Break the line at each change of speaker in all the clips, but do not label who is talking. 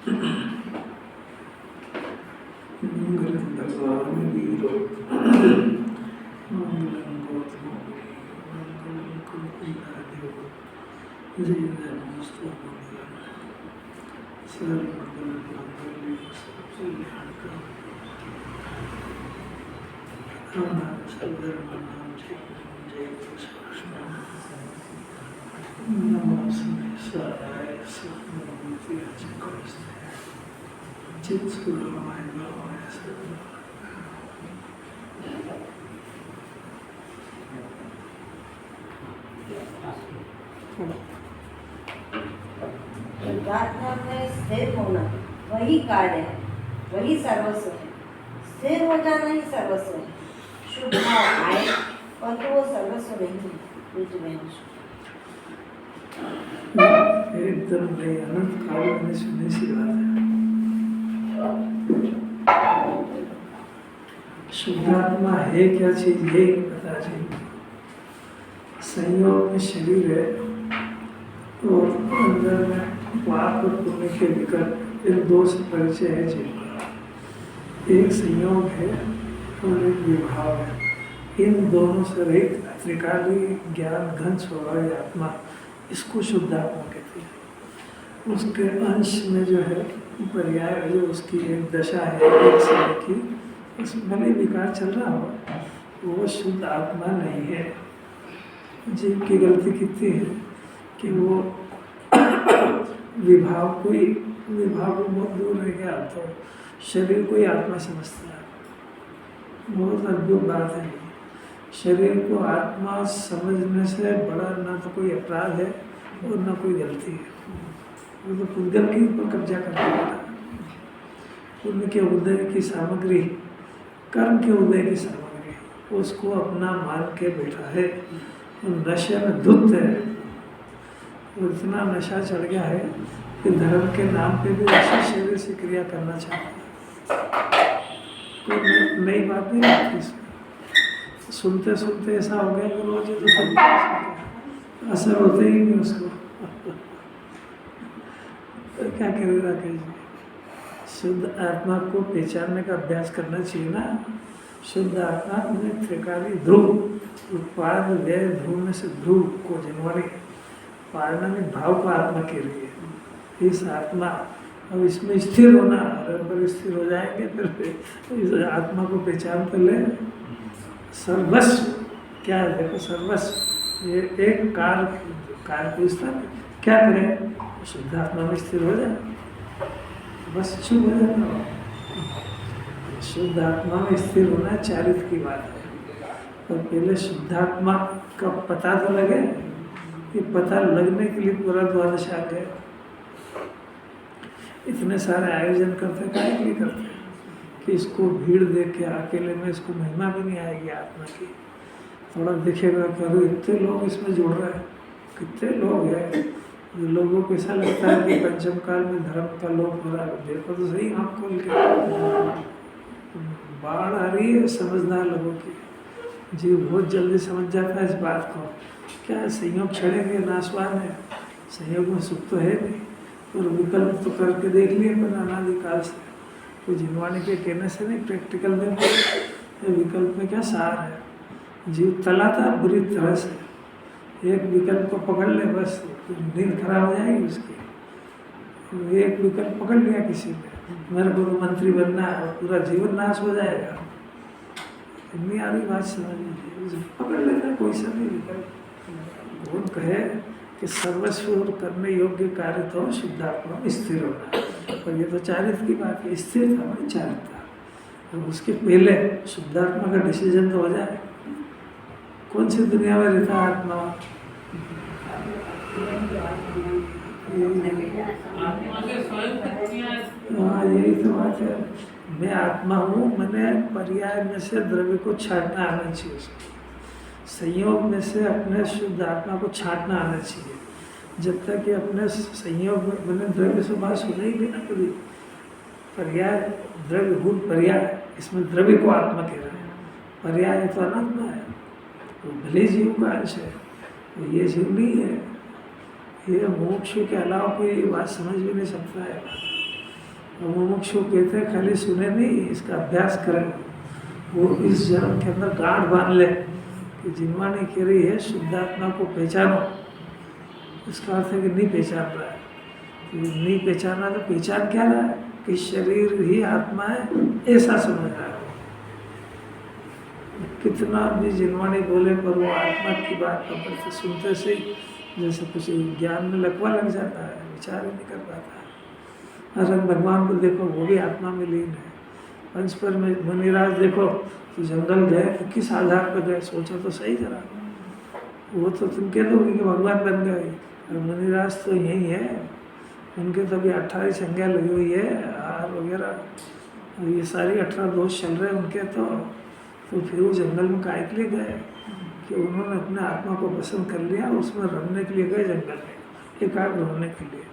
मंगलम भगवान वीरो मंगलम गौतमो मंगलम कुलदेव जय नमस्ते मंगलम सर्वमंगल मंगल्य सर्वधर्माणां जय कृष्ण नमस्ते साराय सत्मूर्ति अचिंत्य चित सुरमाय भवाय सर्व
शुद्धात्मा में स्थिर होना वही कार्य है, वही सर्वस्व है। स्थिर हो जाना ही सर्वस्व है। शुद्ध भाव आए परंतु वो सर्वस्व नहीं है।
एकदम नहीं, अनंत काल में सुनने सी बात है। शुद्धात्मा है क्या चीज, ये पता चाहिए। संयोग में शरीर है और अंदर में पाप और पुण्य के विकल्प, इन दो से परिचय है जीव का। एक संयोग है और एक विभाव है। इन दोनों से रहित त्रिकाली ज्ञान घन स्वभाव आत्मा, इसको शुद्धात्मा कहते हैं। उसके अंश में जो है पर्याय, जो उसकी एक दशा है एक समय की, उसमें भले विकार चल रहा हो, वो शुद्ध आत्मा नहीं है। जीव की गलती कितनी है कि वो विभाव को बहुत दूर रह गया, तो शरीर को ही आत्मा समझता है। बहुत अद्भुत बात है। शरीर को आत्मा समझने से बड़ा ना तो कोई अपराध है और ना कोई गलती है। वो तो पुद्गल के ऊपर कब्जा करना पड़ता है। पुण्य के उदय की सामग्री, कर्म के उदय की सामग्री, उसको अपना मान के बैठा है। नशे में धुत है, इतना नशा चढ़ गया है कि धर्म के नाम पे भी उसी शरीर से क्रिया करना चाहता है। कोई नई बात नहीं लगती इसमें। सुनते सुनते ऐसा हो गया कि रोज तो सुनते असर होते ही नहीं उसको। तो क्या करेगा कहीं। शुद्ध आत्मा को पहचानने का अभ्यास करना चाहिए ना। शुद्ध आत्मा में त्रिकाली ध्रुव, उत्पाद व्यय ध्रुव में से ध्रुव को जनवारी पारणमिक भाव को आत्मा के लिए। इस आत्मा अब इसमें स्थिर होना, अगर स्थिर हो जाएंगे फिर इस आत्मा को पहचान कर ले। सर्वस्व क्या है, देखो सर्वस्व ये एक कार्य पूछता है क्या करें, शुद्ध आत्मा में स्थिर हो जाए, बस चुप हो जाता। शुद्ध आत्मा में स्थिर होना चारित्र की बात है। तो पहले शुद्धात्मा का पता तो लगे। ये पता लगने के लिए पूरा द्वादश आ गए। इतने सारे आयोजन करते काहे के लिए करते कि इसको भीड़ देख के अकेले में इसको महिमा भी नहीं आएगी आत्मा की। थोड़ा दिखेगा कि अरे इतने लोग इसमें जुड़ रहे हैं, कितने लोग हैं। लोगों को ऐसा लगता है कि पंचम काल में धर्म का लोप हो रहा है। देखो तो सही आँख खोल के, बाढ़ आ रही है समझदार लोगों की। जीव बहुत जल्दी समझ जाता है इस बात को। क्या संयोग छड़ेंगे, नाशवान है। संयोग में सुख तो है नहीं, और विकल्प तो करके देख लिए पर अनादिकाल से। कोई जिनवाणी के कहने से नहीं, प्रैक्टिकल में विकल्प में क्या सार है। जीव तला था बुरी तरह से, एक विकल्प को पकड़ ले बस नींद खराब हो जाएगी उसकी। एक विकल्प पकड़ लिया किसी ने, मेरे को तो मंत्री बनना है, और पूरा जीवन नाश हो जाएगा। इतनी आधी बात समझ लीजिए, पकड़ लेना कोई सा भी विकल्प। गुण कहे कि सर्वस्व करने योग्य कार्य तो शुद्धात्मा में स्थिर होना। और ये तो चारित्र की बात है, स्थिर था मैंने चारित्र। तो उसके पहले शुद्धात्मा का डिसीजन तो हो जाए। कौन सी दुनिया में रहता आत्मा? हाँ यही तो बात है। मैं आत्मा हूँ, मैंने पर्याय में से द्रव्य को छाटना आना चाहिए। संयोग में से अपने शुद्ध आत्मा को छाटना आना चाहिए। जब तक कि अपने संयोग में मैंने द्रव्य से बात सुना ही नहीं ना कभी। पर्याय द्रव्य गुण पर्याय, इसमें द्रव्य को आत्मा कह रहे हैं। पर्याय तो अनात्मा है, तो भले जीव का अंश है, तो ये जीव नहीं है। ये मोक्ष के अलावा कोई बात समझ भी नहीं सकता है। और मुमुक्षु कहते हैं खाली सुने नहीं, इसका अभ्यास करें। वो इस जन्म के अंदर गांठ बांध ले कि जिनवाणी कह रही है शुद्धात्मा को पहचानो। इसका अर्थ है कि नहीं पहचान रहा है, नहीं पहचाना तो पहचान क्या रहा है कि शरीर ही आत्मा है, ऐसा समझ रहा है। कितना भी जिनवाणी बोले पर वो आत्मा की बात पकड़ते सुनते से जैसे कुछ ज्ञान में लकवा लग जाता है, विचार ही नहीं कर पाता है। अगर भगवान को देखो वो भी आत्मा में लीन है। पंचपर में मुनिराज देखो तो जंगल गए तो किस आधार पर गए, सोचो तो सही जरा। वो तो तुम कह दोगे कि भगवान बन गए, और मुनिराज तो यही है, उनके तो अभी 18 संज्ञा लगी हुई है, हार वगैरह ये सारी 18 दोष चल रहे हैं उनके। तो फिर वो जंगल में काहे के लिए गए कि उन्होंने अपने आत्मा को पसंद कर लिया, उसमें रमने के लिए गए जंगल में, एकाग्र होने के लिए।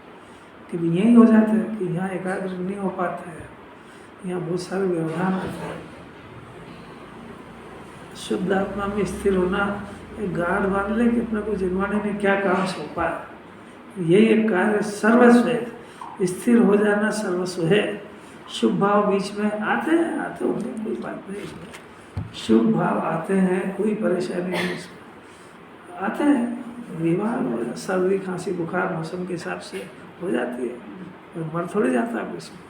कि यही हो जाता है कि यहाँ एकाग्र नहीं हो पाता है, यहाँ बहुत सारे व्यवधान होते हैं। शुद्ध आत्मा में स्थिर होना, एक गाढ़ बांध ले कि अपने को जिनवाणी में क्या काम सौंपा है, यही एक कार्य सर्वस्व है। स्थिर हो जाना सर्वस्व है। शुभ भाव बीच में आते हैं, आते होंगे, कोई बात नहीं इसमें। शुभ भाव आते हैं, कोई परेशानी नहीं इसमें, आते हैं। बीमार सर्दी खांसी बुखार मौसम के हिसाब से हो जाती है, और मर थोड़ी जाता है इसमें,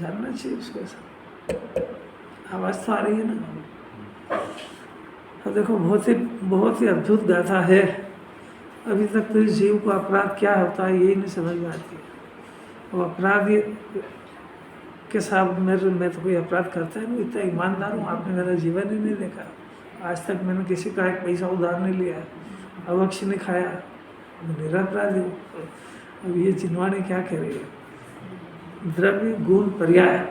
जानना चाहिए उसको। ऐसा आवाज़ तो आ रही है ना। तो देखो बहुत ही अद्भुत गाथा है। अभी तक तो इस जीव को अपराध क्या होता है यही नहीं समझ में आती है। वो अपराध के साथ मैं तो कोई अपराध करता ही नहीं, इतना ईमानदार हूँ, आपने मेरा जीवन ही नहीं देखा। आज तक मैंने किसी का एक पैसा उधार नहीं लिया, अवक्ष नहीं खाया, निरपराधी हूँ। अब ये जिनवाणी क्या कह रही है, द्रव्य गुण पर्याय,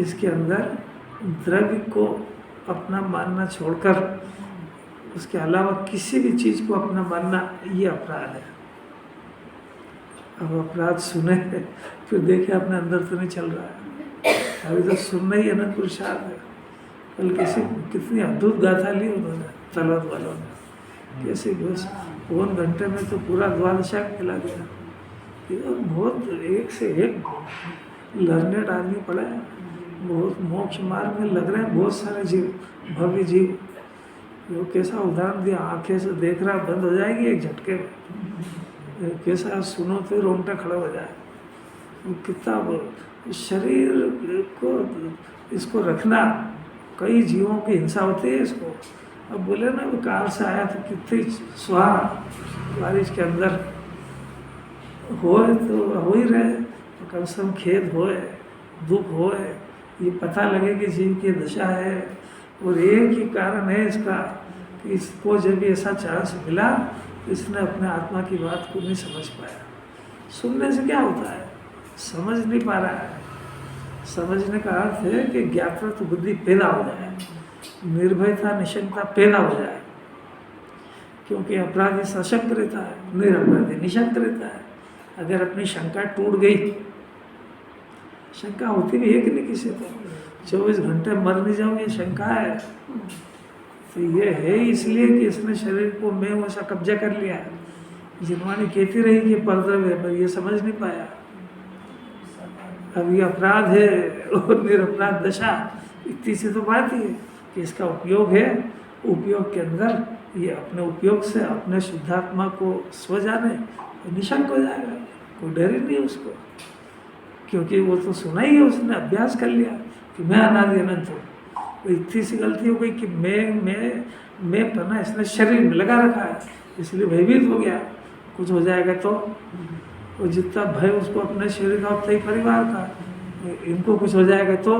इसके अंदर द्रव्य को अपना मानना छोड़कर उसके अलावा किसी भी चीज़ को अपना मानना, ये अपराध है। अब अपराध सुने फिर देखे अपने अंदर तो नहीं चल रहा है, अभी तो सुनना ही अनंत पुरुषार्थ है। कल कितनी अद्भुत गाथा ली उन्होंने तलवत वालों ने, कैसे बस 2 घंटे में तो पूरा द्वादशा खिला दिया। बहुत एक से एक लर्नेड आदमी पड़ा है, बहुत मोक्ष मार्ग में लग रहे हैं बहुत सारे जीव, भव्य जीव। वो कैसा उदाहरण दिया, आंखें से देख रहा बंद हो जाएगी एक झटके में, कैसा सुनो तो रोंगटा खड़ा हो जाए। कितना शरीर को इसको रखना, कई जीवों की हिंसा होती है इसको। अब बोले ना वो कार से आया तो कितनी स्वाहा बारिश के अंदर होए तो हो ही रहे, तो कम से कम खेद होए, दुख होए, ये पता लगे कि जीव की दशा है। और एक ही कारण है इसका कि इसको जब ऐसा चांस मिला इसने अपने आत्मा की बात को नहीं समझ पाया। सुनने से क्या होता है, समझ नहीं पा रहा है। समझने का अर्थ है कि ज्ञातृत्व बुद्धि पैदा हो जाए, निर्भयता निशंकता पैदा हो जाए। क्योंकि अपराधी सशक्त रहता है, निरपराधी निशंक रहता है। अगर अपनी शंका टूट गई, शंका होती भी है कि नहीं किसी को, 24 घंटे मर नहीं जाऊँ ये शंका है, तो ये है इसलिए कि इसने शरीर को मैं वैसा कब्जा कर लिया। जिनवाणी कहती रही कि परद्रव्य है, पर ये समझ नहीं पाया। अब ये अपराध है और निरपराध दशा, इतनी सी तो बात ही है कि इसका उपयोग है। उपयोग के अंदर ये अपने उपयोग से अपने शुद्धात्मा को स्व जाने तो निशंक हो जाएगा, कोई डर ही नहीं उसको, क्योंकि वो तो सुना ही है, उसने अभ्यास कर लिया कि मैं अनादि अनंत हूँ। तो इतनी सी गलती हो गई कि मैं पना इसने शरीर में लगा रखा है, इसलिए भयभीत हो गया, कुछ हो जाएगा तो। और जितना भय उसको अपने शरीर का उतना ही परिवार का, इनको कुछ हो जाएगा तो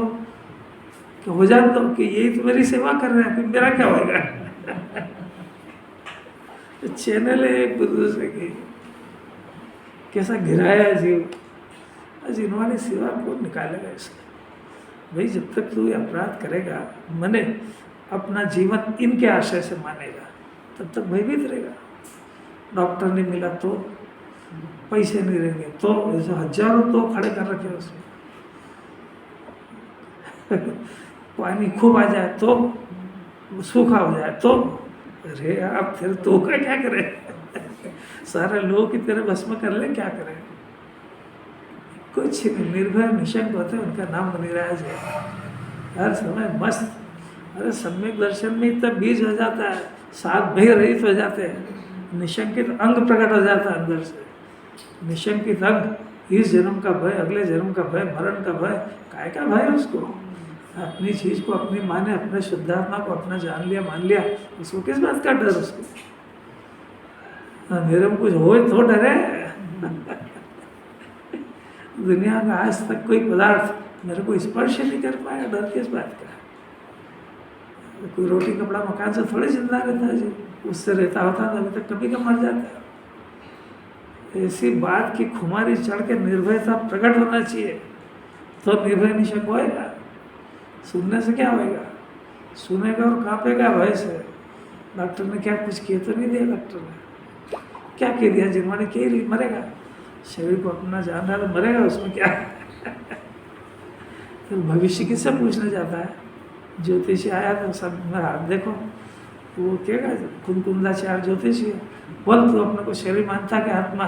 कि हो जाए तो कि यही तो मेरी सेवा कर रहे हैं, फिर मेरा क्या होगा। तो चैनल है एक दूसरे की, कैसा घिराया जीव। जिन्होंने सेवा को निकालेगा इसका, भाई जब तक तू अपराध करेगा, मने अपना जीवन इनके आशय से मानेगा, तब तक भयभीत रहेगा। डॉक्टर नहीं मिला तो, पैसे नहीं रहेंगे तो, ऐसे हजारों तो खड़े कर रखे उसने। पानी खूब आ जाए तो, सूखा हो जाए तो, अरे आप फिर तो का क्या करें। सारे लोग की तरह भस्म कर ले, क्या करें। कुछ नहीं, निर्भय निशंक होते हैं, उनका नाम निराज है। हर समय मस्त। अरे सम्यक दर्शन में इतना बीज हो जाता है, साथ भय रहित हो जाते हैं, निशंकित अंग प्रकट हो जाता है अंदर से। निशंकित अंग, इस जन्म का भय, अगले जन्म का भय, मरण का भय, काय का भय उसको? अपनी चीज को अपनी माने, अपने शुद्धात्मा को अपना जान लिया, मान लिया, उसको किस बात का डर उसको? मेरे में कुछ हो तो डरे। दुनिया में आज तक कोई पदार्थ मेरे को स्पर्श नहीं कर पाया, डर किस बात का? कोई रोटी कपड़ा मकान से थोड़ी जिंदा रहता है जी, उससे रहता होता तो अभी तक कभी का मर जाता। ऐसी बात की खुमारी चढ़ के निर्भयता प्रकट होना चाहिए, तो निर्भय निशंक होएगा। सुनने से क्या होएगा? सुनेगा और कांपेगा भय से। डॉक्टर ने क्या कुछ किया तो नहीं दिया, डॉक्टर ने क्या कह दिया? जिनवाने कह रही मरेगा, शरीर को अपना जान रहा तो मरेगा, उसमें क्या? तो भविष्य किससे पूछने जाता है? ज्योतिषी आया तो सब मेरा हाथ देखो, वो कहेगा कुंदाचार्य ज्योतिषी है, बोल तो अपने को शरीर मानता कि आत्मा?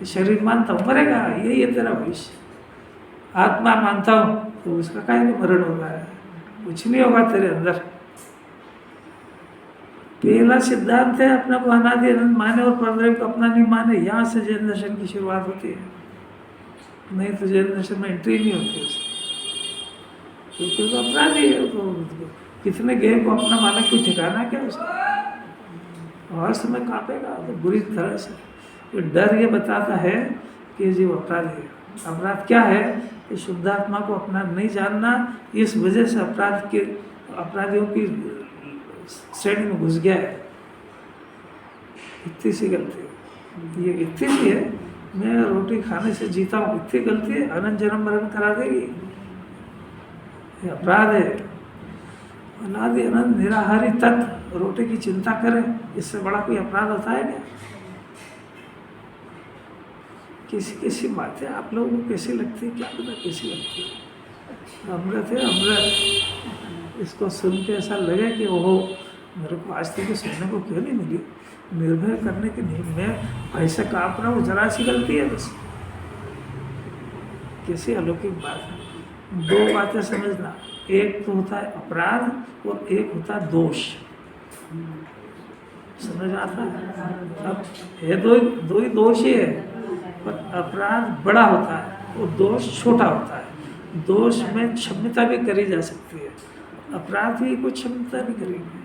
शरीर मानता हूँ, मरेगा, यही है तेरा भविष्य। आत्मा मानता हूँ तो उसका काहे को मरण होगा? कुछ नहीं होगा तेरे अंदर। पहला सिद्धांत है अपने को अनादि अनंत माने और परद्रव्य को अपना नहीं माने। यहाँ से जैन दर्शन की शुरुआत होती है, नहीं तो जैन दर्शन में एंट्री नहीं होती उसकी, क्योंकि तो अपराधी है। तो कितने गेम को अपना माने, कोई ठिकाना क्या उसका? हर समय कांपेगा तो बुरी तरह से। तो डर ये बताता है कि जीव अपराधी है। अपराध क्या है? कि शुद्धात्मा को अपना नहीं जानना, इस वजह से अपराधियों की श्रेणी में घुस गया है। इतनी सी गलती है, ये इतनी सी है, मैं रोटी खाने से जीता हूँ, इतनी गलती है, अनंत जन्म मरण करा देगी। ये अपराध है। अनादि अनंत निराहारी तत्व रोटी की चिंता करें, इससे बड़ा कोई अपराध होता है क्या? किसी किसी बातें आप लोगों को कैसी लगती है, क्या पता कैसी लगती है? अमृत है अमृत। इसको सुन के ऐसा लगे कि ओहो, मेरे को आज तक सुनने को क्यों नहीं मिली? निर्भय करने के नहीं, मैं भय से काँप रहा हूँ, जरा सी गलती है बस। कैसी अलौकिक बात है। दो बातें समझना, एक तो होता है अपराध और एक होता है दोष। समझ आता है? अब ये दो ही दोष ही है, पर अपराध बड़ा होता है और दोष छोटा होता है। दोष में क्षमता भी करी जा सकती है, अपराध भी कुछ क्षमता नहीं करेगी।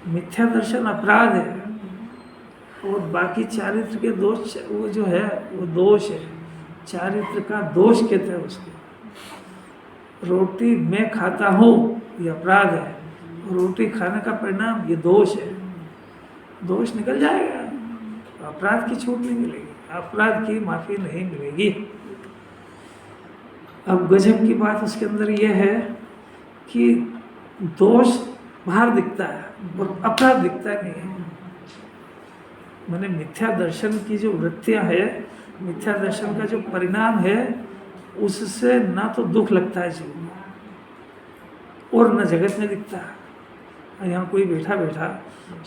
मिथ्या दर्शन अपराध है और बाकी चारित्र के दोष, वो जो है वो दोष है। चारित्र का दोष कहते हैं उसको। रोटी मैं खाता हूँ ये अपराध है, रोटी खाने का परिणाम ये दोष है। दोष निकल जाएगा, अपराध की छूट नहीं मिलेगी, अपराध की माफी नहीं मिलेगी। अब गजब की बात उसके अंदर यह है कि दोष बाहर दिखता है और अपराध दिखता नहीं है। मैंने मिथ्या दर्शन की जो वृत्तियां है, मिथ्या दर्शन का जो परिणाम है, उससे ना तो दुख लगता है जीवन में और न जगत में दिखता है। यहाँ कोई बैठा बैठा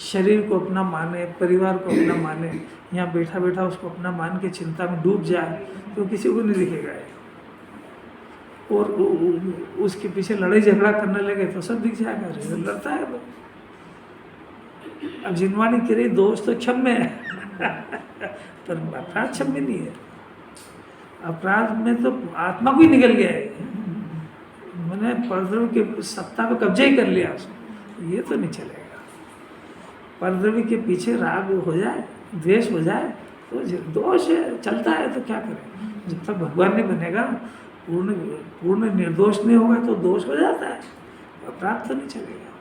शरीर को अपना माने, परिवार को अपना माने, यहाँ बैठा बैठा उसको अपना मान के चिंता में डूब जाए तो किसी को नहीं दिखेगा। और उसके पीछे लड़ाई झगड़ा करने लगे तो सब दिख जाएगा, लड़ता है वो। अब जिनवानी कह रही दोष तो क्षम्य है पर अपराध क्षम्य नहीं है। अपराध में तो आत्मा को ही निकल गया है, मैंने परद्रव्य के सत्ता पे कब्जा ही कर लिया उसको, ये तो नहीं चलेगा। परद्रव्य के पीछे राग हो जाए, द्वेष हो जाए तो दोष है, चलता है तो क्या करें। जब तक भगवान नहीं बनेगा, पूर्ण निर्दोष नहीं होगा तो दोष हो जाता है, अपराध तो नहीं चलेगा।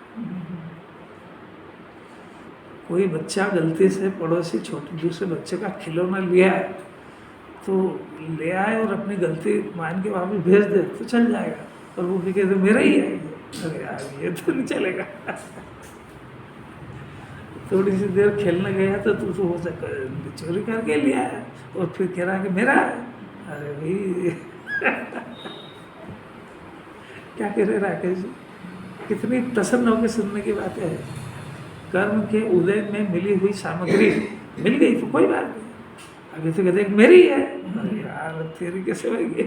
कोई बच्चा गलती से पड़ोसी छोटे दूसरे बच्चे का खिलौना लिया है तो ले आए और अपनी गलती मान के वापस भेज दे तो चल जाएगा, और वो भी कहते मेरा ही है, अरे यार ये तो नहीं चलेगा। थोड़ी सी देर खेलने गया तो तू तो हो सका चोरी करके लिया है और फिर कह रहा कि मेरा है। अरे भाई क्या कह रहे राकेश जी, कितनी प्रसन्न होकर सुनने की बातें है। कर्म के उदय में मिली हुई सामग्री मिल गई तो कोई बात नहीं, अभी तो कहते मेरी है, तेरी कैसे होगी?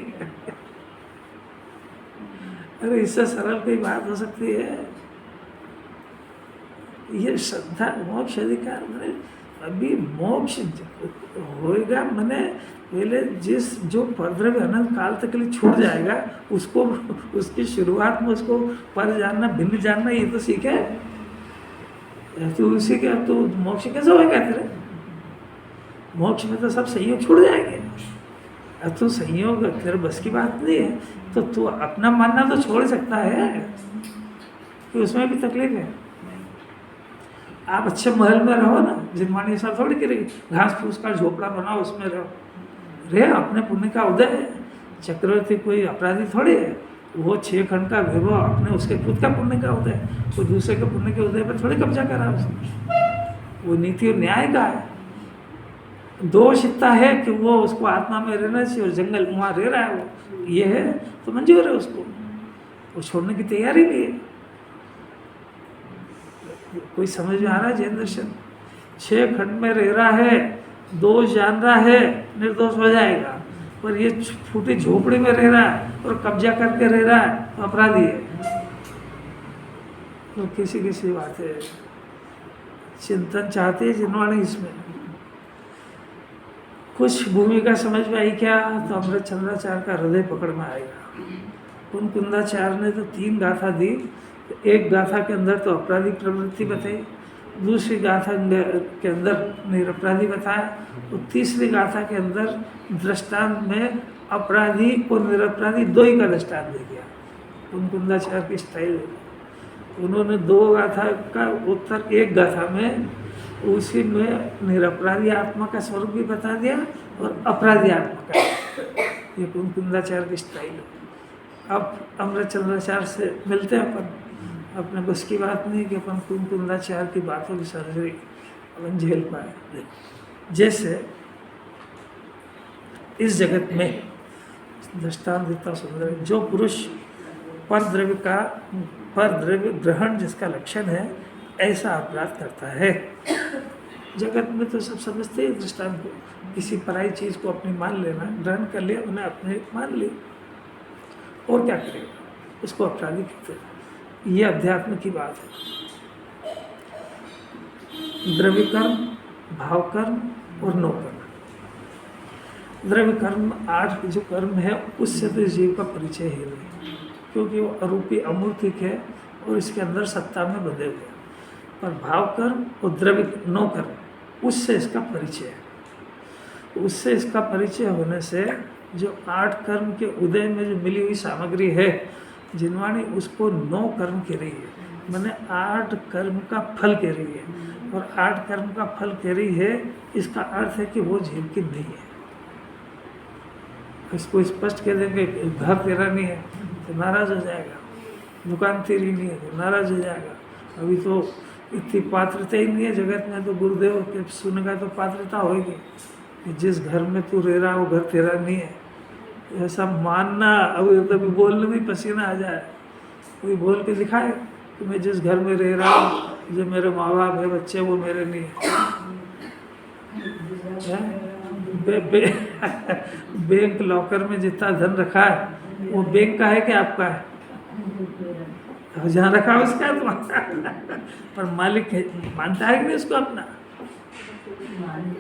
अरे इससे सरल कोई बात हो सकती है? ये श्रद्धा मोक्ष अधिकार मैंने अभी मोक्ष होएगा, मैंने पहले जिस जो परद्रव्य अनंत काल तक के लिए छूट जाएगा उसको, उसकी शुरुआत में उसको पर जानना, भिन्न जानना, ये तो सीखे। तो उसी के तो मोक्ष कैसे होएगा तेरे? मोक्ष में तो सब संयोग छूट जाएंगे। अब तो संयोग तेरे बस की बात नहीं है, तो तू अपना मानना तो छोड़ सकता है कि उसमें भी तकलीफ है। आप अच्छे महल में रहो ना, जिनवाणी ऐसा थोड़ी करेगी, घास फूस का झोपड़ा बनाओ उसमें रहो, रे अपने पुण्य का उदय है। चक्रवर्ती कोई अपराधी थोड़ी है, वो 6 खंड का वैभव अपने उसके खुद का पुण्य का उदय, वो दूसरे के पुण्य के उदय पर थोड़ी कब्जा करा उसने। वो नीति और न्याय का है। दोष इतना है कि वो उसको आत्मा में रहना चाहिए और जंगल वहाँ रह रहा है, वो ये है तो मंजूर है उसको, वो छोड़ने की तैयारी भी है। कोई समझ में आ रहा है जैन दर्शन? 6 खंड में रह रहा है, दोष जान रहा है, निर्दोष हो जाएगा। पर ये फूटी झोपड़ी में रह रहा है और कब्जा करके रह रहा है तो अपराधी है। तो किसी किसी बात है, चिंतन चाहते हैं जिनवाणी इसमें। कुछ भूमिका समझ में आई क्या? तो अमृत चंद्राचार्य का हृदय पकड़ में आएगा। कुंदाचार्य ने तो 3 गाथा दी। एक गाथा के अंदर तो अपराधी प्रवृत्ति बताई, दूसरी गाथा के अंदर निरपराधी बताया, और तीसरी गाथा के अंदर दृष्टांत में अपराधी और निरपराधी 2 ही का दृष्टांत दे दिया। कुंदाचार्य की स्टाइल, उन्होंने 2 गाथा का उत्तर एक गाथा में, उसी में निरपराधी आत्मा का स्वरूप भी बता दिया और अपराधी आत्मा का। ये कुंदाचार्य की स्टाइल है। अब अमृत चंद्राचार्य से मिलते हैं अपन, अपने बस की बात नहीं कि अपन कुंदाचार्य की बातों की सर्जरी अपन झेल पाए। जैसे इस जगत में दृष्टांत इतना सुंदर है, जो पुरुष पर द्रव्य ग्रहण जिसका लक्षण है, ऐसा अपराध करता है। जगत में तो सब समझते हैं दृष्टांत को, किसी पराई चीज़ को अपनी मान लेना, ग्रहण कर लिया, उन्हें अपने मान ली, और क्या करेगा, उसको अपराधी कहते हैं। ये अध्यात्म की बात है। द्रव्य कर्म, भाव कर्म और नो कर्म। द्रव्य कर्म 8 जो कर्म है उससे तो जीव का परिचय ही नहीं, क्योंकि वो अरूपी अमूर्तिक है और इसके अंदर सत्ता में बंधे हुए हैं। पर भाव कर्म और द्रव्य नो कर्म, उससे इसका परिचय है। उससे इसका परिचय होने से जो 8 कर्म के उदय में जो मिली हुई सामग्री है, जिनवाणी उसको 9 कर्म कह रही है, मैंने 8 कर्म का फल कह रही है। और 8 कर्म का फल कह रही है, इसका अर्थ है कि वो जीव की नहीं है। इसको स्पष्ट कह देंगे घर तेरा नहीं है तो नाराज हो जाएगा, दुकान तेरी नहीं है तो नाराज हो जाएगा। अभी तो इतनी पात्रता ही नहीं है जगत में, तो गुरुदेव के सुनेगा तो पात्रता होगी कि जिस घर में तू रह रहा वो घर तेरा नहीं है, ऐसा मानना। अब तभी बोलने में पसीना आ जाए, कोई बोल के दिखाए कि मैं जिस घर में रह रहा हूँ, जो मेरे माँ बाप है, बच्चे, वो मेरे नहीं है। बैंक लॉकर में जितना धन रखा है वो बैंक का है कि आपका है? जहाँ रखा उसका है तुम्हारा, पर मालिक है, मानता है कि नहीं उसको अपना?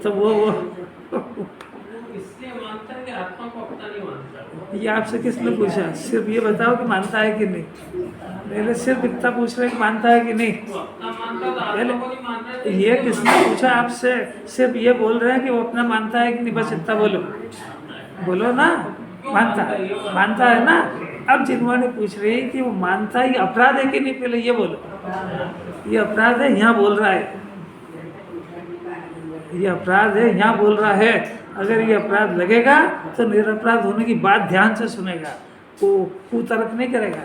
तो वो
इसलिए मानता है कि आत्मा को अपना नहीं मानता।
ये आपसे किसने पूछा? सिर्फ ये बताओ कि मानता है कि नहीं। पहले सिर्फ इतना पूछ रहे कि मानता है कि नहीं।
अपना मानता तो आत्मा को नहीं मानता।
ये किसने पूछा आपसे? सिर्फ ये बोल रहे हैं कि वो अपना मानता है कि नहीं, बस इतना बोलो। बोलो ना, मानता है ना। अब जिनवाणी पूछ रही है कि वो मानता है, ये अपराध है कि नहीं, पहले ये बोलो। ये अपराध है, यहाँ बोल रहा है, ये अपराध है, यहाँ बोल रहा है। अगर ये अपराध लगेगा तो निरपराध होने की बात ध्यान से सुनेगा, वो कुतर्क नहीं करेगा।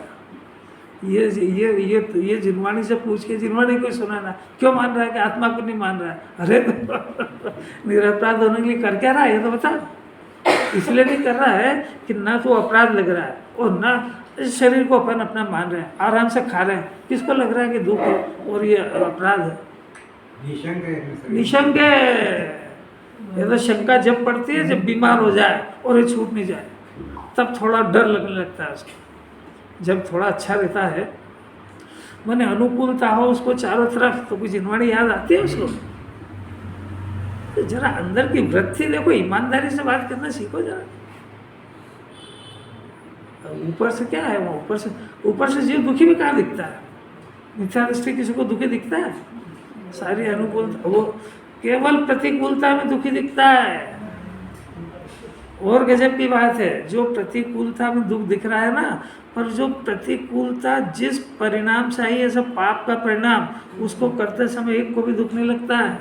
ये जिनवाणी से पूछ के जिनवाणी को सुना ना, क्यों मान रहा है कि आत्मा को नहीं मान रहा है? अरे तो निरपराध होने के लिए कर क्या रहा है ये तो बता। इसलिए नहीं कर रहा है कि ना तो अपराध लग रहा है और ना इस शरीर को अपन अपना मान रहे हैं, आराम से खा रहे हैं। किसको लग रहा है कि दुख है और ये अपराध है? निशंक है। ये तो शंका जब पड़ती है जब बीमार हो जाए और ये छूट नहीं जाए, तब थोड़ा डर लगने लगता है उसको। जब थोड़ा अच्छा रहता है, माने अनुकूलता हो उसको चारों तरफ, तो कुछ जिनवाणी याद आती है उसको। तो जरा अंदर की वृत्ति देखो, ईमानदारी से बात करना सीखो जरा। ऊपर से क्या है वो, ऊपर से जीव दुखी भी कहाँ दिखता है? मिथ्या दृष्टि किसी को दुखी दिखता है? सारी अनुकूलता, वो केवल प्रतिकूलता में दुखी दिखता है। और गजब की बात है, जो प्रतिकूलता में दुख दिख रहा है ना, पर जो प्रतिकूलता जिस परिणाम से आई है, सब पाप का परिणाम, उसको करते समय एक को भी दुख नहीं लगता है।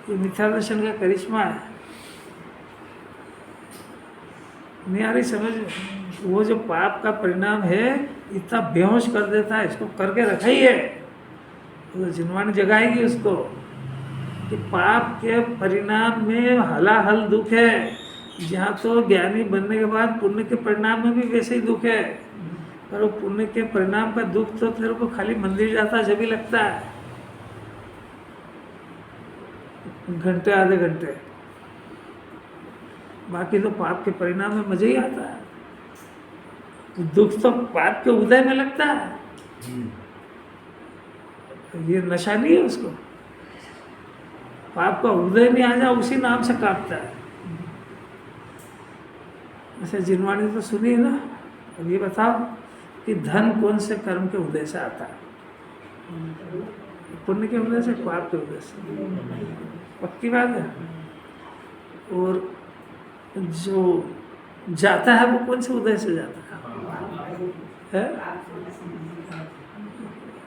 ये मिथ्या दर्शन का करिश्मा है। नहीं आ रही समझ? वो जो पाप का परिणाम है इतना बेहोश कर देता है, इसको करके रखा ही है, तो जिनवाणी जगाएगी उसको कि पाप के परिणाम में हलाहल दुख है। जहाँ तो ज्ञानी बनने के बाद पुण्य के परिणाम में भी वैसे ही दुख है, पर वो पुण्य के परिणाम का दुख तो तेरे को खाली मंदिर जाता जब ही लगता है, घंटे आधे घंटे, बाकी तो पाप के परिणाम में मजा ही आता है। दुख तो पाप के उदय में लगता है, ये नशा नहीं है उसको। पाप का उदय में आ जाओ उसी नाम से कांपता है। ऐसे जिनवाणी तो सुनी है ना। अब ये बताओ कि धन कौन से कर्म के उदय से आता है? पुण्य के उदय से, पाप के उदय से? पक्की बात है। और जो जाता है वो कौन से उदय से जाता है?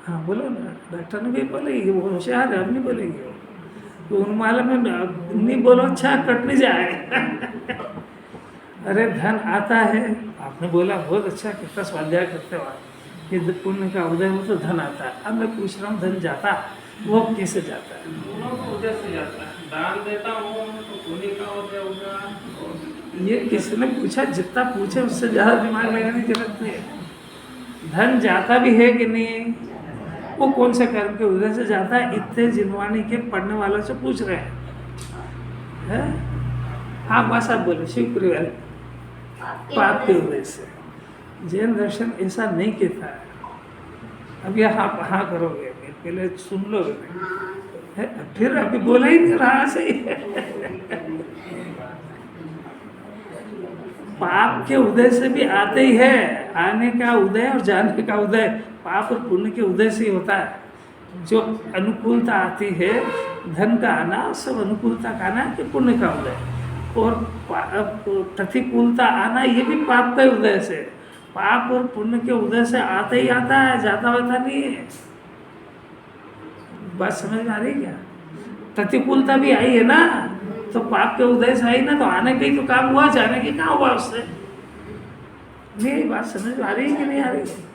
हाँ बोलो ना, डॉक्टर ने भी बोलेगी, वो होशियार है, अब नहीं बोलेगी वो, तो उन्माला में नहीं बोलो, अच्छा कट नहीं जाएगा। अरे धन आता है, आपने बोला बहुत अच्छा, कितना स्वाध्याय करते हो आप, कि पुण्य का उदय हो तो धन आता है। अब मैं पूछ रहा हूँ धन जाता वो कैसे जाता है?
दोनों को उदय से जाता है। दान देता हूँ तो पुण्य का उदय होगा।
ये किसने पूछा? जितना पूछे उससे ज़्यादा दिमाग लगाने की जरूरत नहीं है। धन जाता भी है कि नहीं, वो कौन से कर्म के उदय से जाता है? इतने जिनवाणी के पढ़ने वालों से पूछ रहे हैं। हाँ बस आप बोले शिवपुरी वाले, पाप के उदय से। जैन दर्शन ऐसा नहीं कहता है। अब यह हाँ करोगे, पहले सुन लो, फिर अभी बोला ही नहीं रहा सही। पाप के उदय से भी आते ही है, आने का उदय और जाने का उदय पाप और पुण्य के उदय से ही होता है। जो अनुकूलता आती है, धन का आना, सब अनुकूलता का आना कि पुण्य का उदय, और प्रतिकूलता आना ये भी पाप का उदय से। पाप और पुण्य के उदय से आता ही आता है, जाता वाता नहीं है। बात समझ में आ रही क्या? प्रतिकूलता भी आई है ना, तो पाप के उदय से आई ना, तो आने का ही तो काम हुआ, जाने की कहाँ हुआ उससे? मेरी बात समझ में आ रही है कि नहीं आ रही है?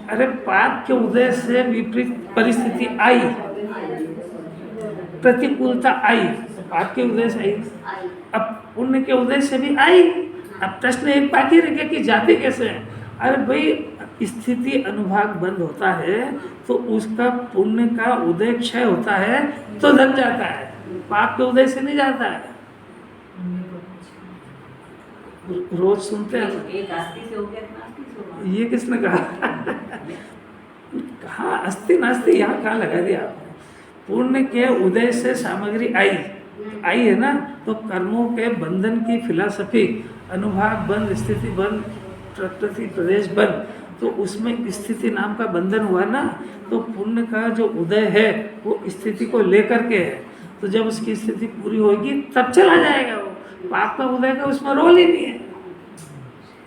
अरे पाप के उदय से विपरीत परिस्थिति आई, प्रतिकूलता आई, पाप के उदय से आई, अब पुण्य के उदय से भी आई। अब प्रश्न एक बाकी रह गया कि जाते कैसे हैं? अरे भाई स्थिति अनुभाग बंद होता है तो उसका पुण्य का उदय क्षय होता है तो धन जाता है, पाप के उदय से नहीं जाता है। रोज सुनते हैं
एक आस्ती से हो गया, नास्ती से हो गया।
ये किसने कहा? कहाँ अस्थि नास्ति, यहाँ कहाँ लगा दिया आपने? पुण्य के उदय से सामग्री आई है ना, तो कर्मों के बंधन की फिलॉसफी, अनुभाग बंद, स्थिति बंद, प्रकृति प्रदेश बंद, तो उसमें स्थिति नाम का बंधन हुआ ना, तो पुण्य का जो उदय है वो स्थिति को लेकर के है। तो जब उसकी स्थिति पूरी होगी तब चला जाएगा वो। पाप का उदय का उसमें रोल ही नहीं है।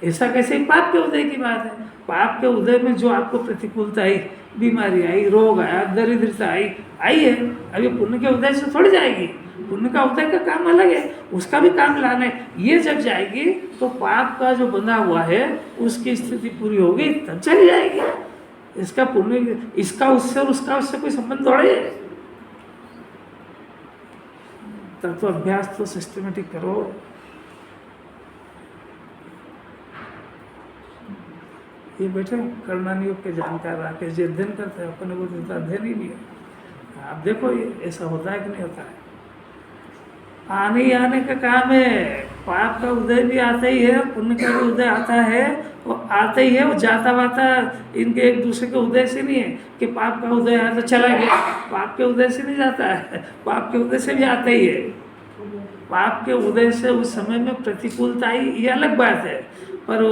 ऐसा कैसे पाप के उदय की बात है? पाप के उदय में जो आपको प्रतिकूलता आई, बीमारी आई, रोग आया, दरिद्रता आई है, अभी पुण्य के उदय से थोड़ी जाएगी। पुण्य का उदय का काम अलग है, उसका भी काम लाना है। ये जब जाएगी तो पाप का जो बंधा हुआ है उसकी स्थिति पूरी होगी तब चली जाएगी। इसका पुण्य, इसका उससे और उसका उससे कोई संबंध थोड़े है। तब तो अभ्यास तो सिस्टमेटिक करो। ये बैठे कर्णानी योग के जानकार आके जो अध्ययन करते हैं, अपने को तो अध्ययन ही नहीं है। आप देखो ये ऐसा होता है कि नहीं होता है? आने ही आने का काम है। पाप का उदय भी आता ही है, पुण्य का भी उदय आता है, वो आता ही है। वो जाता वाता इनके एक दूसरे के उदय से नहीं है कि पाप का उदय है तो चला गया। पाप के उदय से नहीं जाता है, पाप के उदय से भी आता ही है। पाप के उदय से उस समय में प्रतिकूलता आई, ये अलग बात है, पर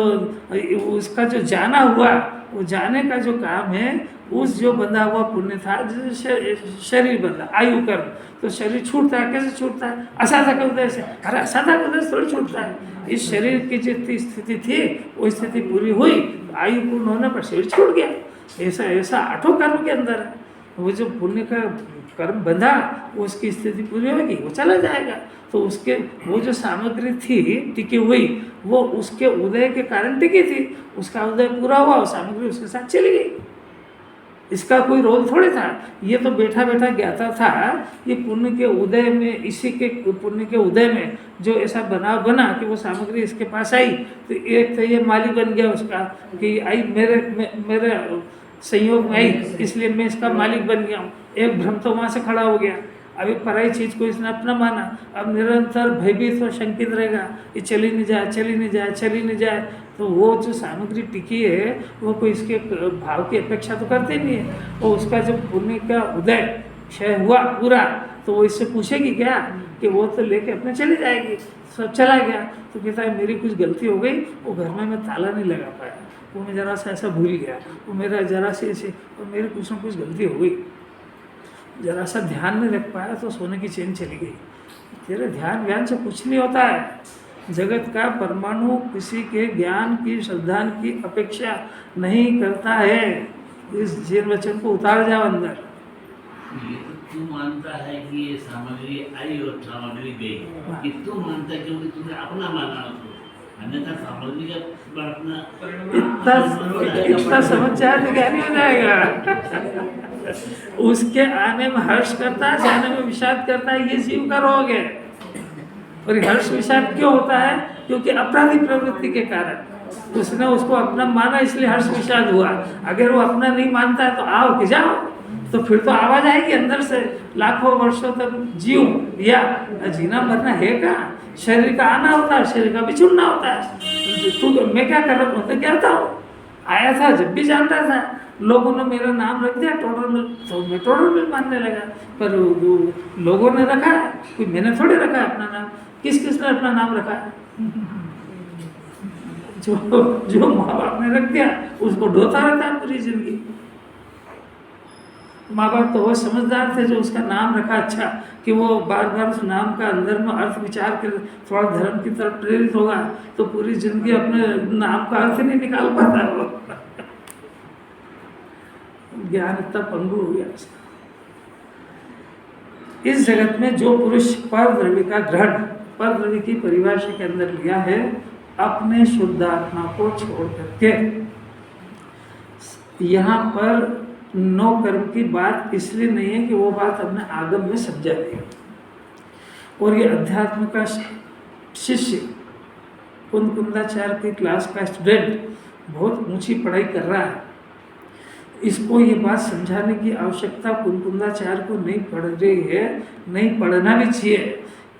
उसका जो जाना हुआ, वो जाने का जो काम है, उस जो बंधा हुआ पुण्य था, जैसे शरीर बंधा आयु कर्म, तो शरीर छूटता है। कैसे छूटता है? असाधक उदय से। अरे असाधक उदय से थोड़ी छूटता है। इस शरीर की जितनी स्थिति थी वो स्थिति पूरी हुई, आयु पूर्ण होने पर शरीर छूट गया। ऐसा ऐसा आठों कर्म के अंदर है। वो जो पुण्य का कर्म बंधा, उसकी स्थिति पूरी होगी, वो चला जाएगा। तो उसके वो जो सामग्री थी टिकी हुई, वो उसके उदय के कारण टिकी थी। उसका उदय पूरा हुआ, वो सामग्री उसके साथ चली गई। इसका कोई रोल थोड़ी था। ये तो बैठा बैठा ज्ञाता था। ये पुण्य के उदय में, इसी के पुण्य के उदय में जो ऐसा बनाव बना कि वो सामग्री इसके पास आई, तो एक तो ये मालिक बन गया उसका कि आई मेरे संयोग में आई, इसलिए मैं इसका मालिक बन गया हूँ। एक भ्रम तो वहाँ से खड़ा हो गया। अभी पराई चीज़ को इसने अपना माना, अब निरंतर भयभीत और शंकित रहेगा, ये चली नहीं जाए, चली नहीं जाए, चली नहीं जाए। तो वो जो सामग्री टिकी है, वो कोई इसके भाव की अपेक्षा तो करते नहीं है। और उसका जब पुण्य का उदय क्षय हुआ पूरा, तो वो इससे पूछेगी क्या कि वो तो लेके अपने चली जाएगी। सब चला गया तो कहता है मेरी कुछ गलती हो गई, वो घर में मैं ताला नहीं लगा पाया, वो मैं ज़रा सा ऐसा भूल गया, वो मेरा ज़रा से ऐसे, और मेरी कुछ ना कुछ गलती हो गई, ज़रा सा ध्यान नहीं रख पाया तो सोने की चेन चली गई। तेरे ध्यान व्यान से कुछ नहीं होता है। जगत का परमाणु किसी के ज्ञान की, श्रद्धा की अपेक्षा नहीं करता है। इस जीवन वचन को उतार जाओ अंदर।
ये तो तू मानता है कि ये सामग्री आई और सामग्री गई, कि तू मानता है क्योंकि तुमने अपना माना उसको, अन्यथा सामग्री का अपना
इतना समझ जाए तो क्या नहीं हो जाएगा। उसके आने में हर्ष करता है, जाने में विषाद करता है, ये जीव का रोग है। और हर्ष विषाद क्यों होता है? क्योंकि अपराधी प्रवृत्ति के कारण उसने उसको अपना माना, इसलिए हर्ष विषाद हुआ। अगर वो अपना नहीं मानता है तो आओ कि जाओ, तो फिर तो आवाज आएगी अंदर से, लाखों वर्षों तक जीव या जीना मरना है कहाँ? शरीर का आना होता है, शरीर का भी छूटना होता है। तू मैं क्या कर रहा हूँ? मैं कहता हूँ आया था, जब भी जानता था, लोगों ने मेरा नाम रख दिया टोटल मिल, तो मैं टोटल मिल मानने लगा। पर लोगों ने रखा है, कोई मैंने थोड़ी रखा है अपना नाम। किस किसने अपना नाम रखा है? जो माँ बाप ने रख दिया उसको ढोता रहता है पूरी जिंदगी। माँ बाप तो वो समझदार थे जो उसका नाम रखा अच्छा, कि वो बार बार उस नाम का अंदर में अर्थ विचार कर थोड़ा धर्म की तरफ प्रेरित होगा, तो पूरी जिंदगी अपने नाम का अर्थ नहीं निकाल पाता वो। ज्ञान इतना पंगु हो गया उसका। इस जगत में जो पुरुष पर द्रव्य का ग्रहण, पर द्रव्य की परिभाषा के अंदर लिया है, अपने शुद्धात्मा को छोड़ करके, यहाँ पर नो कर्म की बात इसलिए नहीं है कि वो बात हमने आगम में समझा दी। और ये अध्यात्म का शिष्य, कुंदाचार्य की क्लास का स्टूडेंट बहुत ऊंची पढ़ाई कर रहा है, इसको ये बात समझाने की आवश्यकता कुंदाचार्य को नहीं पड़ रही है, नहीं पढ़ना भी चाहिए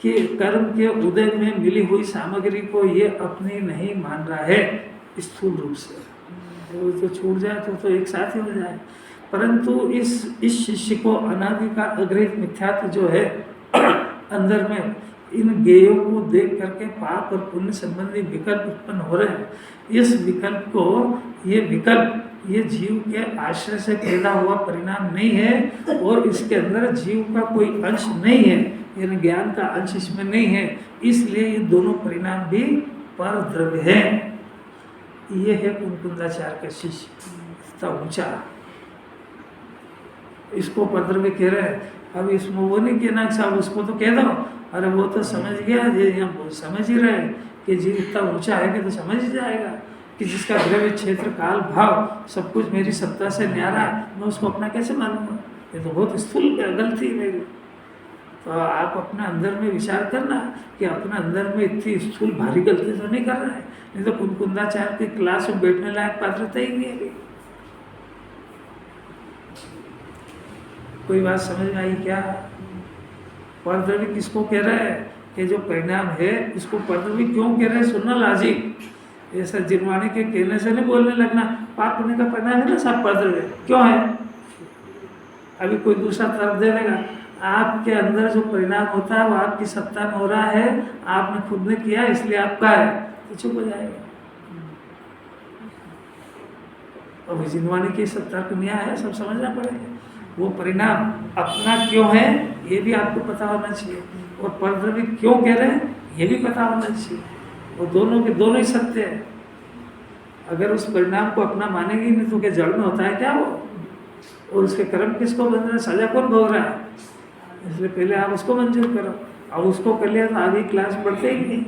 कि कर्म के उदय में मिली हुई सामग्री को ये अपनी नहीं मान रहा है स्थूल रूप से। वो तो छूट जाए तो एक साथ ही हो जाए। परंतु इस शिष्य को अनादि का अग्रहित मिथ्यात्व जो है अंदर में, इन गेयों को देख करके पाप और पुण्य संबंधी विकल्प उत्पन्न हो रहे हैं। इस विकल्प को, ये विकल्प ये जीव के आश्रय से पैदा हुआ परिणाम नहीं है, और इसके अंदर जीव का कोई अंश नहीं है, यानी ज्ञान का अंश इसमें नहीं है। इसलिए ये दोनों परिणाम भी पर द्रव्य है। ये है कुंदाचार्य के शिष्य, इतना ऊंचा, इसको परद्रव्य कह रहे हैं। अब इसमें वो नहीं कहना साहब उसको तो कह दो, अरे वो तो समझ गया, ये यहाँ समझ ही रहे कि जीव इतना ऊंचा है कि तो समझ ही जाएगा कि जिसका द्रव्य क्षेत्र काल भाव सब कुछ मेरी सत्ता से न्यारा है, मैं उसको अपना कैसे मानूंगा? ये तो बहुत स्थूल गलती है मेरी। तो आप अपना अंदर में विचार करना कि अपना अंदर में इतनी स्थूल भारी गलती तो नहीं कर रहा है, नहीं तो कुंदाचार्य की क्लास में बैठने लायक पात्रता ही नहीं है। कोई बात समझ में आई क्या? परद्रव्य किसको कह रहा है? कि जो परिणाम है इसको परद्रव्य क्यों कह रहे हैं, सुनना लाजिक। ऐसा जिनवाणी के कहने से नहीं बोलने लगना, पाप पुण्य का परिणाम है ना सब परद्रव्य क्यों है। अभी कोई दूसरा तर्क दे देगा, आपके अंदर जो परिणाम होता है वो आपकी सत्ता में हो रहा है, आपने खुद ने किया इसलिए आपका है, तो चुप हो जाएगा। और जिनवाणी की सब तर्क न्याय है, सब समझना पड़ेगा। वो परिणाम अपना क्यों है ये भी आपको पता होना चाहिए, और परद्रव्य क्यों कह रहे हैं ये भी पता होना चाहिए। और दोनों के दोनों ही सत्य है। अगर उस परिणाम को अपना मानेगी नहीं तो क्या जड़ में होता है क्या वो, और उसके कर्म किसको बन रहा है, सजा कौन भोग रहा है। इसलिए पहले आप उसको मंजूर करो, अब उसको कर लिया तो आगे क्लास बढ़ते ही नहीं।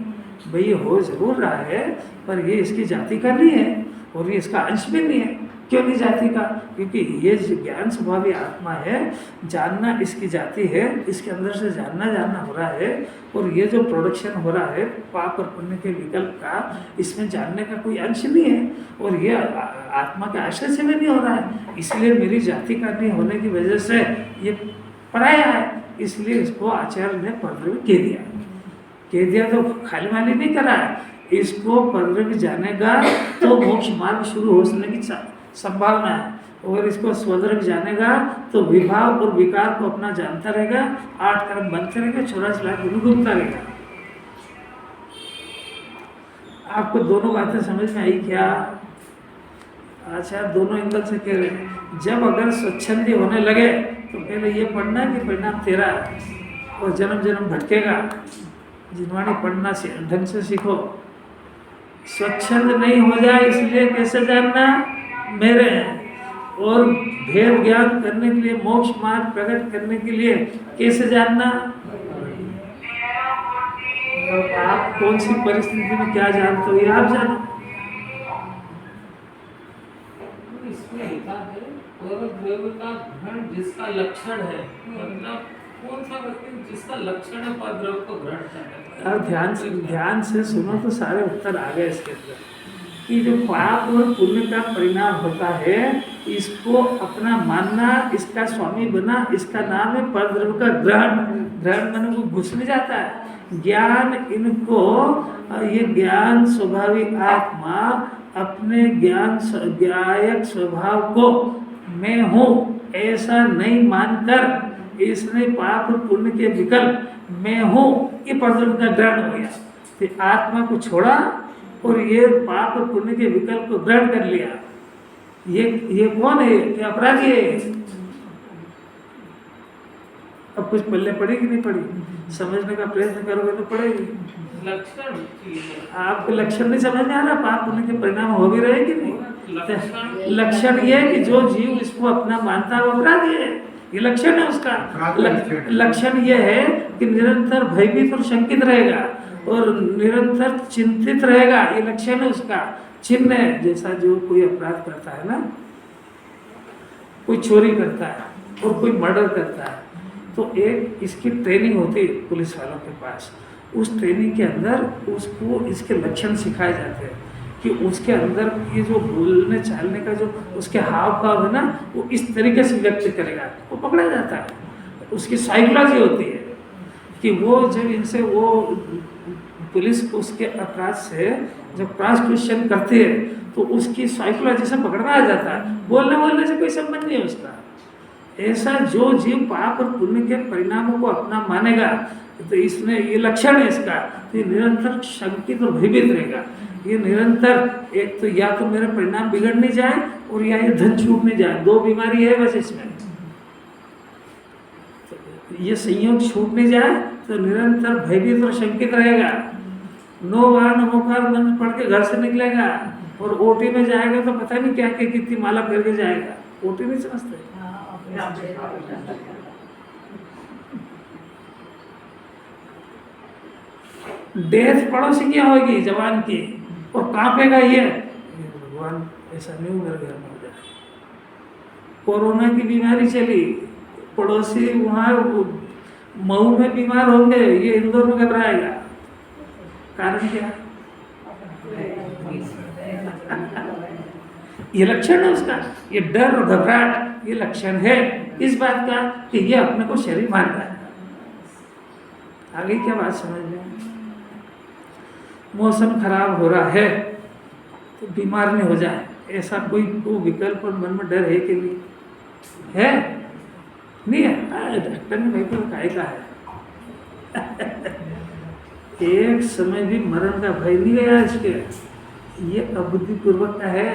भाई ये हो जरूर रहा है पर ये इसकी जाति का नहीं है और ये इसका अंश भी नहीं है। क्यों नहीं जाति का, क्योंकि ये ज्ञान स्वभावी आत्मा है, जानना इसकी जाति है, इसके अंदर से जानना हो रहा है। और ये जो प्रोडक्शन हो रहा है पाप और पुण्य के विकल्प का, इसमें जानने का कोई अंश नहीं है और ये आत्मा के आश्रय से भी नहीं हो रहा है। इसलिए मेरी जाति का नहीं होने की वजह से ये पराया है, इसलिए इसको आचार्य ने परद्रव्य कह दिया तो खाली माली नहीं करा है। इसको परद्रव्य जानेगा तो मोक्ष मार्ग शुरू होने की संभावना है, और इसको स्वद्रव्य जानेगा तो विभाव और विकार को अपना जानता रहेगा, 8 कर्म बनते रहेगा, 84 लाख गुरु घूमता रहेगा। आपको दोनों बातें समझ में आई क्या। अच्छा, दोनों एंगल से कह रहे हैं। जब अगर स्वच्छंदी होने लगे तो पहले ये पढ़ना कि परिणाम तेरा है और जन्म जन्म भटकेगा। जिनवाणी पढ़ना से ढंग से सीखो। स्वच्छंद नहीं हो जाए इसलिए कैसे जानना मेरे हैं, और भेद ज्ञान करने के लिए, मोक्ष मार्ग प्रकट करने के लिए कैसे जानना। आप कौन सी परिस्थिति में क्या जानते हो ये आप जानो।
इसमें लिखा है परद्रव्य का ग्रहण जिसका लक्षण है, मतलब कौन सा व्यक्ति जिसका लक्षण है परद्रव्य को ग्रहण करने का।
ध्यान से सुनो तो सारे उत्तर आ गए इसके अंदर, कि जो पाप और पुण्य का परिणाम होता है इसको अपना मानना, इसका स्वामी बना, इसका नाम है परद्रव्य का ग्रहण। ग्रहण माने वो घुस नहीं जाता है ज्ञान। इनको ये ज्ञान स्वभावी आत्मा अपने ज्ञायक स्वभाव को मैं हूँ ऐसा नहीं मानकर इसने पाप और पुण्य के विकल्प मैं हूँ ये परद्रव्य का ग्रहण हो गया। फिर आत्मा को छोड़ा और ये पाप और पुण्य के विकल्प को ग्रहण कर लिया। ये कौन है, ये अपराधी है। अब कुछ पल्ले पड़ेगी नहीं पड़ी, समझने का प्रयत्न करोगे तो पड़ेगी।
लक्षण
आपको लक्षण नहीं समझ में आ रहा, पाप पुण्य के परिणाम हो भी रहे कि नहीं। लक्षण ये है कि जो जीव इसको अपना मानता है वो अपराधी है, ये लक्षण है उसका। लक्षण ये है कि निरंतर भयभीत और शंकित रहेगा और निरंतर चिंतित रहेगा, ये लक्षण है उसका। चिन्ह है, जैसा जो कोई अपराध करता है ना, कोई चोरी करता है और कोई मर्डर करता है, तो एक इसकी ट्रेनिंग होती है पुलिस वालों के पास। उस ट्रेनिंग के अंदर उसको इसके लक्षण सिखाए जाते हैं कि उसके अंदर ये जो बोलने चालने का जो उसके हाव भाव है ना, वो इस तरीके से व्यक्त करेगा, वो पकड़ा जाता है। उसकी साइकोलॉजी होती है कि वो जब इनसे वो पुलिस उसके अपराध से जब प्रोसिक्यूशन करती है तो उसकी साइकोलॉजी से पकड़ना आ जाता है। बोलने से कोई संबंध नहीं है उसका। ऐसा जो जीव पाप और पुण्य के परिणामों को अपना मानेगा तो इसमें ये लक्षण है इसका, तो ये निरंतर शंकित और भयभीत रहेगा। ये निरंतर एक तो या तो मेरे परिणाम बिगड़ नहीं जाए और या ये धन छूट नहीं जाए, दो बीमारी है बस इसमें। तो ये संयोग छूट नहीं जाए तो निरंतर भयभीत और शंकित रहेगा। नो वार नमोकार मंत्र पढ़ के घर से निकलेगा और ओटी में जाएगा तो पता नहीं क्या क्या कितनी माला फेर के जाएगा। ओटी नहीं समझते। डेथ पड़ोसी की होगी जवान की और कांपेगा ये, भगवान ऐसा नहीं हो, मेरे घर में हो जाए। कोरोना की बीमारी चली, पड़ोसी वहाँ मऊ में बीमार होंगे, ये इंदौर में घबराएगा। कारण क्या? ये लक्षण है उसका, ये डर और घबराहट, ये लक्षण है इस बात का कि ये अपने को शरीर मान रहा है। आगे क्या बात समझ में? मौसम खराब हो रहा है तो बीमार नहीं हो जाए, ऐसा कोई विकल्प और मन में डर है कि नहीं? है नहीं है? डॉक्टर ने भाई को काय का है एक समय भी मरण का भय नहीं गया इसके। ये अबुद्धिपूर्वक का है।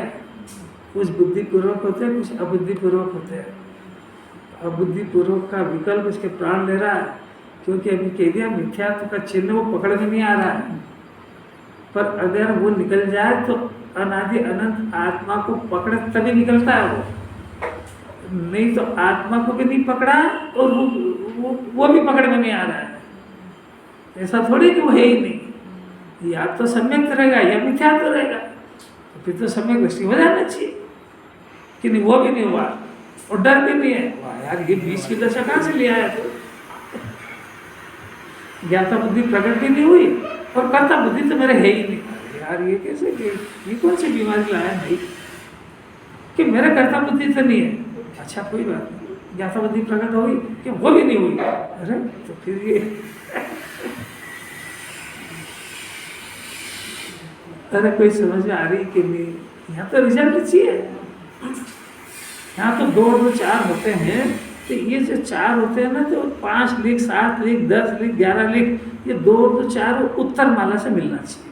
कुछ बुद्धिपूर्वक होते हैं, कुछ अबुद्धिपूर्वक होते हैं। अबुद्धिपूर्वक का विकल्प इसके प्राण ले रहा है, क्योंकि अभी कह दिया मिथ्यात्व का चिन्ह वो पकड़ में नहीं आ रहा है। पर अगर वो निकल जाए तो अनादि अनंत आत्मा को पकड़े तभी निकलता है वो, नहीं तो आत्मा को भी नहीं पकड़ा और वो भी पकड़ में नहीं आ रहा है। ऐसा थोड़ी कि वो है ही नहीं, या तो सम्यक रहेगा या मिथ्यात्व रहेगा। तो फिर तो सम्यक दृष्टि हो जाना चाहिए कि नहीं, वो भी नहीं हुआ और डर भी नहीं है। वाह यार, ये 20 की दशा कहाँ से ले आया तो? ज्ञाता बुद्धि प्रकट भी नहीं हुई और कर्ता बुद्धि तो मेरे है ही नहीं। यार ये कैसे, ये कौन सी बीमारी लाया भाई कि मेरा कर्ता बुद्धि तो नहीं है? अच्छा कोई बात नहीं, ज्ञाता बुद्धि प्रकट हुई कि वो भी नहीं हुई। अरे तो फिर ये अरे कोई समझ में आ रही कि नहीं? यहाँ तो रिजल्ट चाहिए। यहाँ तो 2 और 2 4 होते हैं, तो ये जो 4 होते हैं ना, तो 5 लिख, 7 लिख, 10 लिख, 11 लिख, ये 2 और 2 4 उत्तर माला से मिलना चाहिए।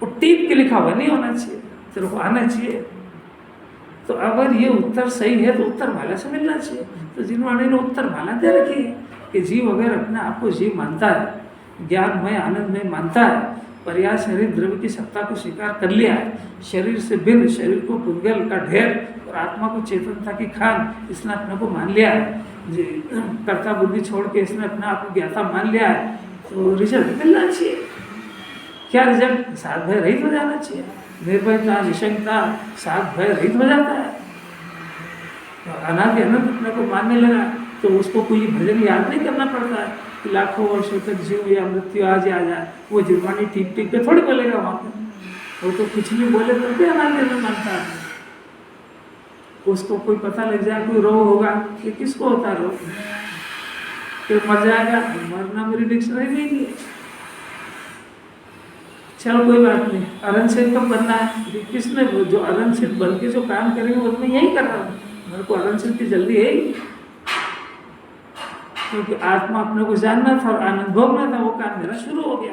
वो टीप के लिखा हुआ नहीं होना चाहिए, तेरे को आना चाहिए। तो अगर ये उत्तर सही है तो उत्तर माला से मिलना चाहिए। तो जिनवाणी ने उत्तर माला दे रखी है कि जीव अगर अपने आप को जीव मानता है, ज्ञानमय आनंदमय मानता है, पर्याय शरीर द्रव्य की सत्ता को स्वीकार कर लिया है, शरीर से भिन्न, शरीर को पुद्गल का ढेर और आत्मा को चेतनता की खान, इसने अपने को मान लिया है, कर्ता बुद्धि छोड़ के इसने अपने आप को ज्ञाता मान लिया है, तो रिजल्ट मिलना चाहिए। क्या रिजल्ट? सात भय रहित हो जाना चाहिए। निर्भयता, निशंकता, सात भय रहित हो जाता है। अनादि अनंत अपने को मानने लगा तो उसको कोई भजन याद नहीं करना पड़ता है कि लाखों वर्षों तक जीव या मृत्यु आज आ जाए। वो जिरवानी टीप टीप पे थोड़ी बोलेगा वहाँ पे, वो तो कुछ भी बोले तो भी अनादि अनंत मानता है। उसको कोई पता लग जाए कोई रोग होगा कि किसको होता है रोग, फिर मर जाएगा, मरना मेरी डिक्शनरी नहीं है। चलो कोई बात नहीं, अरनसित कब बनना है? किसने जो अरनसित बन के जो काम करेंगे वो मैं यही कर रहा हूँ। मेरे को अरनसित की जल्दी है ही, क्योंकि आत्मा अपने को जानना था और आनंद भोगना था, वो काम मेरा शुरू हो गया।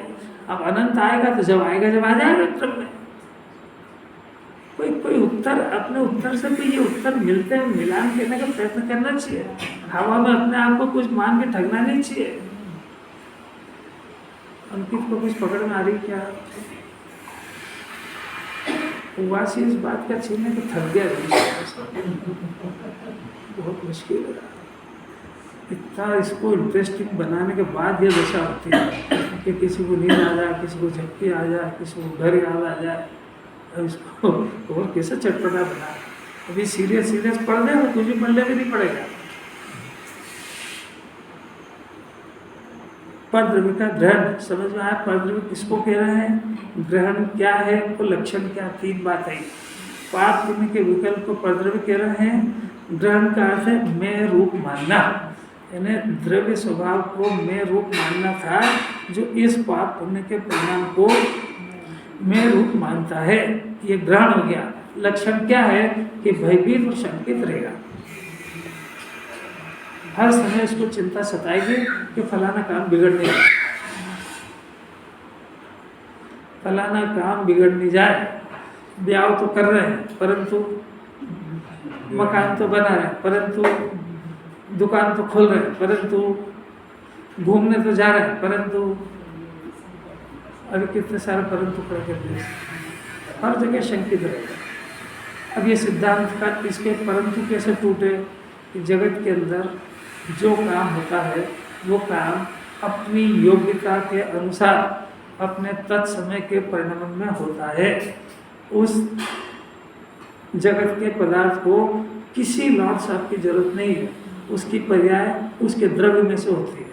अब अनंत आएगा तो जब आएगा, जब आ जाएगा क्रम में। कोई उत्तर, अपने उत्तर से कोई ये उत्तर मिलते हैं, मिलान करने का प्रयत्न करना चाहिए। हवा में अपने आप को कुछ मान के ठगना नहीं चाहिए। अंकित को कुछ पकड़ में आ रही क्या? उवासी इस बात का छीनने को थक गया, बहुत मुश्किल है। इतना इसको इंटरेस्टिंग बनाने के बाद ये दशा होती है कि किसी को नींद आ जाए, किसी को झपकी आ जाए, किसी को घर याद आ जाए। अब इसको और कैसे चटपटा बना? अभी सीरियस पढ़ दे तो कुछ भी पढ़ने भी नहीं पड़ेगा। परद्रव्य का ग्रहण समझ में आया? परद्रव्य किसको कह रहे हैं, ग्रहण क्या है, तो लक्षण क्या? 3 बात है। पाप पुण्य के विकल्प को परद्रव्य कह रहे हैं। ग्रहण का अर्थ है मैं रूप मानना, यानी द्रव्य स्वभाव को मैं रूप मानना था, जो इस पाप पुण्य के परिणाम को मैं रूप मानता है, ये ग्रहण हो गया। लक्षण क्या है कि भयभीत और शंकित रहेगा। हर समय इसको चिंता सताएगी कि फलाना काम बिगड़ने जाए, फलाना काम बिगड़ने जाए। ब्याह तो कर रहे हैं, परंतु मकान तो बना रहे हैं, परंतु दुकान तो खोल रहे हैं, परंतु घूमने तो जा रहे हैं, परंतु अभी कितने सारे परंतु खड़े कर दिए। हर जगह शंकित रहेगा। अब ये सिद्धांत का इसके परंतु कैसे टूटे कि जगत के अंदर जो काम होता है वो काम अपनी योग्यता के अनुसार अपने तत्समय के परिणाम में होता है। उस जगत के पदार्थ को किसी लॉर्ड साहब की जरूरत नहीं है, उसकी पर्याय उसके द्रव्य में से होती है।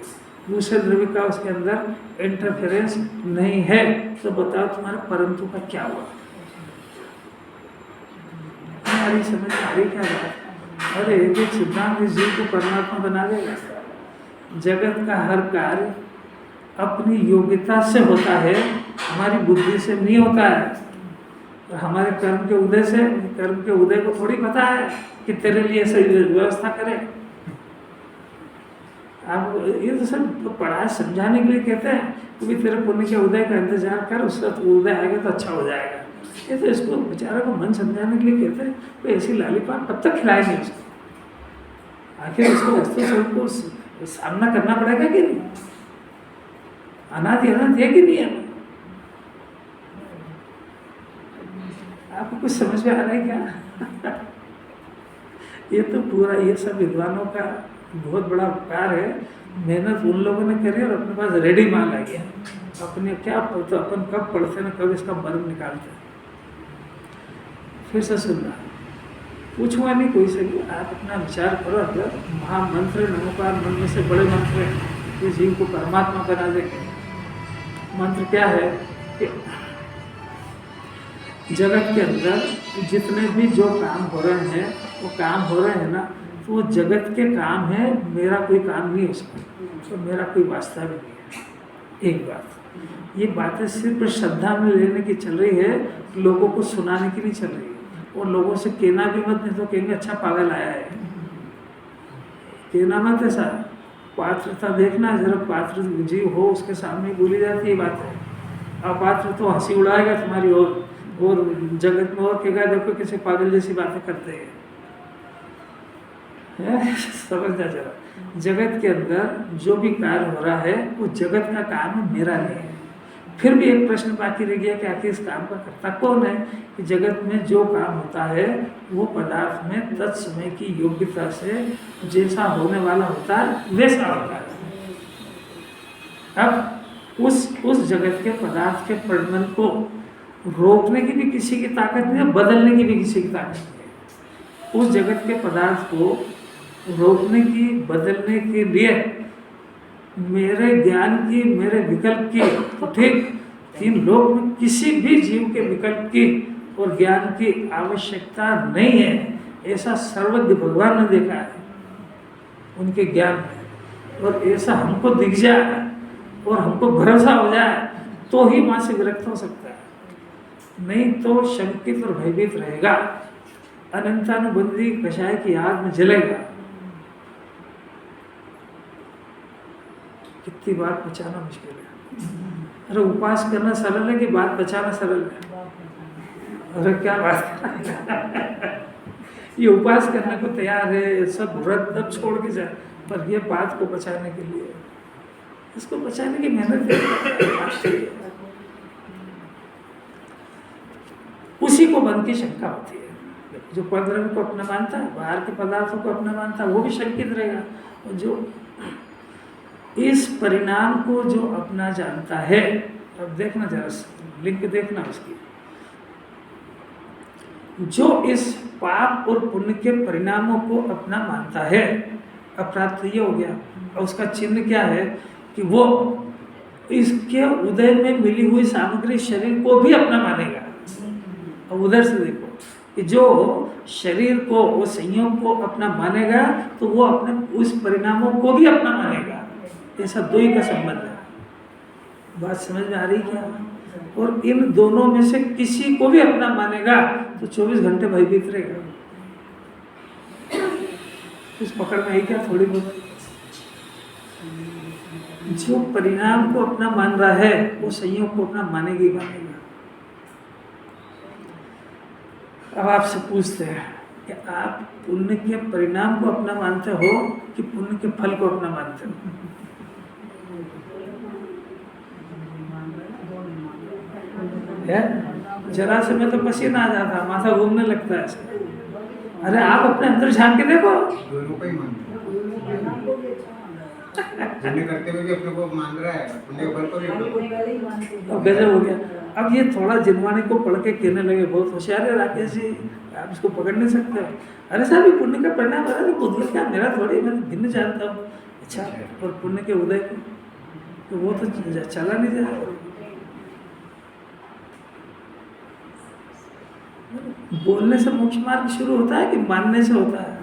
दूसरे द्रव्य का उसके अंदर इंटरफेरेंस नहीं है। तो बताओ तुम्हारे परंतु का क्या हुआ? हमारी समझ आ रही क्या बात? अरे एक सिद्धांत इस जीव को परमात्मा बना देगा। जगत का हर कार्य अपनी योग्यता से होता है, हमारी बुद्धि से नहीं होता है। और हमारे कर्म के उदय से, कर्म के उदय को थोड़ी पता है कि तेरे लिए सही व्यवस्था करे। आप ये तो सब पढ़ा समझाने के लिए कहते हैं कि भी तेरे पुण्य के उदय का इंतजार कर, उसका तो उदय आएगा तो अच्छा हो जाएगा। ये तो इसको बेचारे को मन समझाने के लिए कहते हैं। तो ऐसी लालीपाप कब तक खिलाएंगे उसको? आखिर उसको वस्तु सबको सामना करना पड़ेगा कि नहीं? अनादि अनंत है कि नहीं है? आपको कुछ समझ में आ रहा है क्या? ये तो पूरा, ये सब विद्वानों का बहुत बड़ा उपकार है। मेहनत उन लोगों ने करी और अपने पास रेडी माल आ गया। अपने क्या तो अपन कब पढ़ते ना कब इसका मर्म निकालते। फिर से सुनना, पूछूंगा नहीं कोई से भी, आप अपना विचार करो। अगर महामंत्र नमोकार मंत्र से बड़े मंत्र हैं जो जीव को परमात्मा बना देंगे। मंत्र क्या है कि जगत के अंदर जितने भी जो काम हो रहे हैं वो काम हो रहे हैं ना, तो वो जगत के काम है, मेरा कोई काम नहीं उसमें, तो मेरा कोई वास्ता भी नहीं है। एक बात, ये बातें सिर्फ श्रद्धा में लेने की चल रही है, लोगों को सुनाने की नहीं चल रही है। और लोगों से कहना भी मत, नहीं तो कहेंगे अच्छा पागल आया है। कहना मत ऐसा। पात्रता देखना, जरा पात्र जीव हो उसके सामने बोली जाती है बातें। अपात्र तो हंसी उड़ाएगा तुम्हारी और जगत में और कहेगा देखो किसी पागल जैसी बातें करते हैं। समझना जरा, जगत के अंदर जो भी कार्य हो रहा है वो जगत का काम है, मेरा नहीं है। फिर भी एक प्रश्न बाकी रह गया कि आखिर इस काम का कर्ता कौन है? कि जगत में जो काम होता है वो पदार्थ में तत्समय की योग्यता से जैसा होने वाला होता है वैसा होता है। अब उस जगत के पदार्थ के परिणमन को रोकने की भी किसी की ताकत नहीं है, बदलने की भी किसी की ताकत नहीं है। उस जगत के पदार्थ को रोकने की, बदलने के लिए मेरे ज्ञान की, मेरे विकल्प की, तो ठीक इन लोक में किसी भी जीव के विकल्प की और ज्ञान की आवश्यकता नहीं है। ऐसा सर्वज्ञ भगवान ने देखा है उनके ज्ञान में। और ऐसा हमको दिख जाए और हमको भरोसा हो जाए तो ही वहाँ से विरक्त हो सकता है, नहीं तो शंकित और भयभीत रहेगा, अनंतानुबंधी कषाय की आग में जलेगा। कितनी बात बचाना मुश्किल है। अरे उपास करना सरल है कि बात बचाना सरल है? अरे क्या बात ये उपास करने को तैयार है, सब व्रत तब छोड़ के जाए, पर ये बात को बचाने के लिए, इसको बचाने की मेहनत उसी को मन की शंका होती है। जो परद्रव्य को अपना मानता है, बाहर के पदार्थों को अपना मानता है, वो भी शंकित रहेगा। और जो इस परिणाम को जो अपना जानता है, अब देखना जरा लिंक देखना उसकी, जो इस पाप और पुण्य के परिणामों को अपना मानता है, अपराध तो ये हो गया। और उसका चिन्ह क्या है कि वो इसके उदय में मिली हुई सामग्री शरीर को भी अपना मानेगा। और उधर से देखो कि जो शरीर को, वो संयोग को अपना मानेगा तो वो अपने उस परिणामों को भी अपना मानेगा। ऐसा दो ही का संबंध है। बात समझ में आ रही क्या? और इन दोनों में से किसी को भी अपना मानेगा तो 24 घंटे भयभीत रहेगा। इस पकड़ में आई क्या थोड़ी बहुत? जो परिणाम को अपना मान रहा है वो संयोग को अपना मानेगा ही मानेगा। अब आपसे पूछते हैं कि आप पुण्य के परिणाम को अपना मानते हो कि पुण्य के फल को अपना मानते हो? जरा से मैं तो पसीना आ जाता, माथा घूमने लगता है ऐसे। अरे आप अपने अंदर झांक के देखो।
दोनों को ही मानते पुण्य करते हुए भी अपने को मान रहा है, पुण्य फल को भी
अब गजब हो गया। अब ये थोड़ा जिनवाणी को पढ़ के कहने लगे बहुत होशियार है राकेश जी, आप इसको पकड़ नहीं सकते हो। अरे साहब ये पुण्य का परिणाम है, तो बुद्धि क्या मेरा थोड़ी, मैं भिन्न जानता हूँ। अच्छा, और पुण्य के उदय को तो वो तो चला नहीं जाएगा। बोलने से मोक्ष मार्ग शुरू होता है कि मानने से होता है?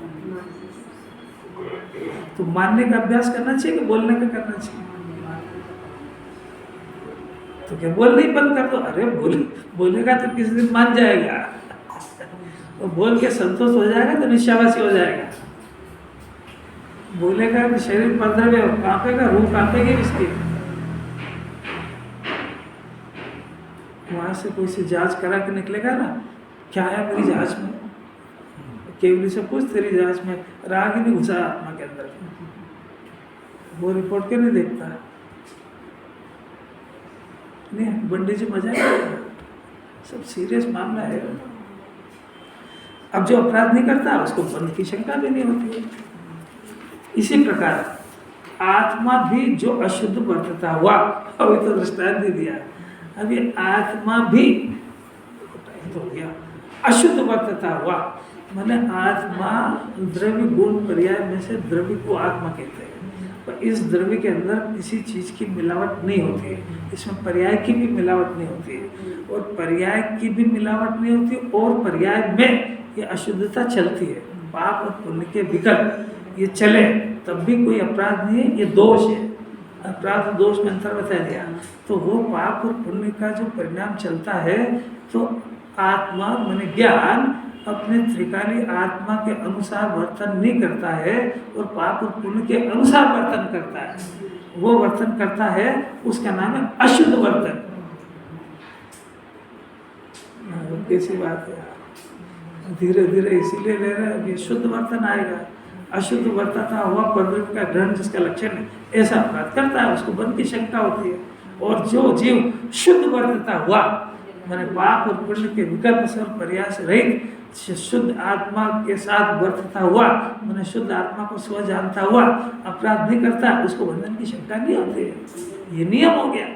तो मानने का अभ्यास करना चाहिए कि बोलने का करना चाहिए? तो क्या बोलना ही बंद कर दो? अरे बोलेगा तो किसी दिन मान जाएगा, और बोल के संतोष हो जाएगा तो निशाबाशी हो जाएगा। बोलेगा तो शरीर पंद्रह कांपेगा, रूह कांपेगी इसकी। वहां से कोई से जांच करा के निकलेगा ना, क्या है मेरी जांच में, केवली से पूछ तेरी जांच में राग ही नहीं घुसा आत्मा के अंदर, वो रिपोर्ट क्यों नहीं देखता? नहीं, बंडी जी मजा नहीं, सब सीरियस मामला है। अब जो अपराध नहीं करता उसको बंद की शंका भी नहीं होती है। इसी प्रकार आत्मा भी जो अशुद्ध वर्तता हुआ, अभी तो दृष्टांत दे दिया, अभी आत्मा भी तो हो गया अशुद्ध वर्तता हुआ, मैंने आत्मा द्रव्य गुण पर्याय में से द्रव्य को आत्मा कहते हैं। पर इस द्रव्य के अंदर किसी चीज की मिलावट नहीं होती है, इसमें पर्याय की भी मिलावट नहीं होती है, और पर्याय की भी मिलावट नहीं होती, और पर्याय में ये अशुद्धता चलती है। पाप और पुण्य के विकल्प ये चले तब भी कोई अपराध नहीं है, ये दोष है। अपराध और दोष में अंतर बता दिया। तो वो पाप और पुण्य का जो परिणाम चलता है, तो आत्मा माने ज्ञान अपने त्रिकाली आत्मा के अनुसार वर्तन नहीं करता है, और पाप और पुण्य के अनुसार वर्तन करता है। वो वर्तन करता है, उसका नाम है अशुद्ध वर्तन। कैसी बात है, धीरे धीरे इसीलिए ले रहे हैं, शुद्ध वर्तन आएगा। अशुद्ध वर्तता हुआ परद्रव्य का ग्रहण जिसका लक्षण है, ऐसा अपराध करता है, उसको बंद की शंका होती है। और जो जीव शुद्ध वर्तता हुआ, मैंने पाप और पुण्य के विकल्प से और प्रयास रहित शुद्ध आत्मा के साथ वर्तता हुआ, मैंने शुद्ध आत्मा को स्व जानता हुआ अपराध नहीं करता, उसको बंधन की शंका नहीं होती है। ये नियम हो गया।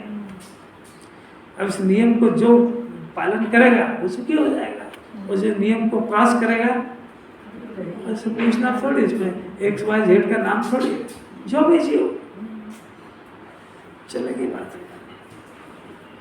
अब इस नियम को जो पालन करेगा वो सुखी हो जाएगा, और जो नियम को पास करेगा ऐसे पूछना थोड़ी, इसमें XYZ का नाम थोड़ी है, जो भी जियो चलेगी बात।